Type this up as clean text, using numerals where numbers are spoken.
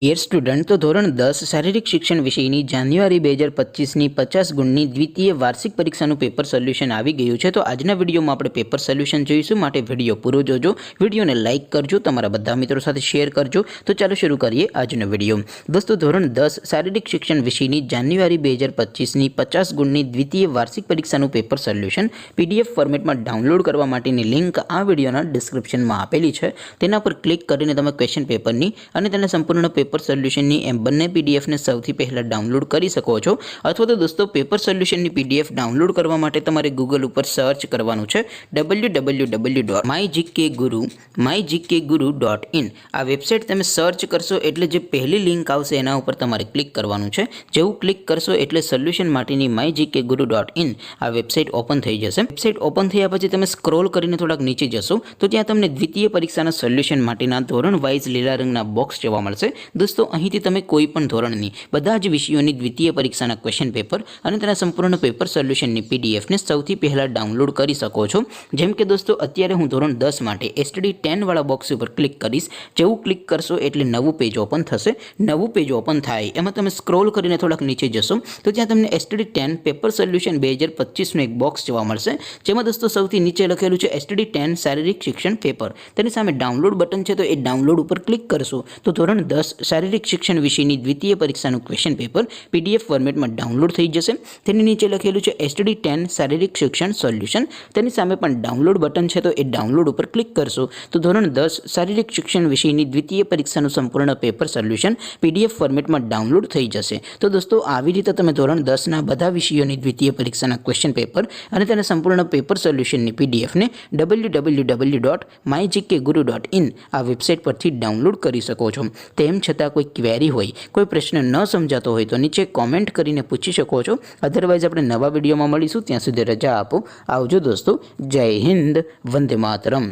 Dear student, તો ધોરણ 10 શારીરિક શિક્ષણ વિષયની જાન્યુઆરી 2025ની 50 ગુણની દ્વિતીય વાર્ષિક પરીક્ષાનું પેપર સોલ્યુશન આવી ગયું છે। તો આજના વિડીયોમાં આપણે પેપર સોલ્યુશન જોઈશું, માટે વિડીયો પૂરો જોજો, વિડીયોને લાઇક કરજો, તમારા બધા મિત્રો સાથે શેર કરજો। તો ચાલો શરૂ કરીએ આજનો વિડીયો। દોસ્તો, ધોરણ 10 શારીરિક શિક્ષણ વિષયની જાન્યુઆરી 2025ની 50 ગુણની દ્વિતીય વાર્ષિક પરીક્ષાનું પેપર સોલ્યુશન પીડીએફ ફોર્મેટમાં ડાઉનલોડ કરવા માટેની લિંક આ વિડીયોના ડિસ્ક્રિપ્શનમાં આપેલી છે। તેના પર ક્લિક કરીને તમે ક્વેશ્ચન પેપરની અને તેના સંપૂર્ણ પેપર સોલ્યુશનની એમ બંને પીડીએફને સૌથી પહેલાં ડાઉનલોડ કરી શકો છો। અથવા તો દોસ્તો, પેપર સોલ્યુશનની પીડીએફ ડાઉનલોડ કરવા માટે તમારે ગૂગલ ઉપર સર્ચ કરવાનું છે www.mygkguru.in। આ વેબસાઇટ તમે સર્ચ કરશો એટલે જે પહેલી લિંક આવશે એના ઉપર તમારે ક્લિક કરવાનું છે। જેવું ક્લિક કરશો એટલે સોલ્યુશન માટેની mygkguru.in આ વેબસાઇટ ઓપન થઈ જશે। વેબસાઇટ ઓપન થયા પછી તમે સ્ક્રોલ કરીને થોડાક નીચે જશો તો ત્યાં તમને દ્વિતીય પરીક્ષાના સોલ્યુશન માટેના ધોરણ વાઇઝ લીલા રંગના બોક્સ જોવા મળશે। દોસ્તો, અહીંથી તમે કોઈ પણ ધોરણની બધા જ વિષયોની દ્વિતીય પરીક્ષાના ક્વેશ્ચન પેપર અને તેના સંપૂર્ણ પેપર સોલ્યુશનની પીડીએફને સૌથી પહેલાં ડાઉનલોડ કરી શકો છો। જેમ કે દોસ્તો, અત્યારે હું ધોરણ 10 માટે STD 10 વાળા બોક્સ ઉપર ક્લિક કરીશ। જેવું ક્લિક કરશો એટલે નવું પેજ ઓપન થશે। નવું પેજ ઓપન થાય એમાં તમે સ્ક્રોલ કરીને થોડાક નીચે જશો તો ત્યાં તમને STD 10 પેપર સોલ્યુશન 2025નું એક બોક્સ જોવા મળશે, જેમાં દોસ્તો સૌથી નીચે લખેલું છે STD 10 શારીરિક શિક્ષણ પેપર। તેની સામે ડાઉનલોડ બટન છે, તો એ ડાઉનલોડ ઉપર ક્લિક કરશો તો ધોરણ 10 શારીરિક શિક્ષણ વિષયની દ્વિતીય પરીક્ષાનું ક્વેશ્ચન પેપર પીડીએફ ફોર્મેટમાં ડાઉનલોડ થઈ જશે। તેની નીચે લખેલું છે STD 10 શારીરિક શિક્ષણ સોલ્યુશન। તેની સામે પણ ડાઉનલોડ બટન છે, તો એ ડાઉનલોડ ઉપર ક્લિક કરશો તો ધોરણ 10 શારીરિક શિક્ષણ વિષયની દ્વિતીય પરીક્ષાનું સંપૂર્ણ પેપર સોલ્યુશન પીડીએફ ફોર્મેટમાં ડાઉનલોડ થઈ જશે। તો દોસ્તો, આવી રીતે તમે ધોરણ 10ના બધા વિષયોની દ્વિતીય પરીક્ષાના ક્વેશ્ચન પેપર અને તેના સંપૂર્ણ પેપર સોલ્યુશનની પીડીએફને www.mygkguru.in આ વેબસાઇટ પરથી ડાઉનલોડ કરી શકો છો। તેમ છતાં કોઈ ક્વેરી હોય, કોઈ પ્રશ્ન ન સમજાતો હોય તો નીચે કોમેન્ટ કરીને પૂછી શકો છો। અધરવાઇઝ આપણે નવા વિડીયોમાં મળીશું, ત્યાં સુધી રજા આપો। આવજો દોસ્તો, જય હિન્દ, વંદે માતરમ।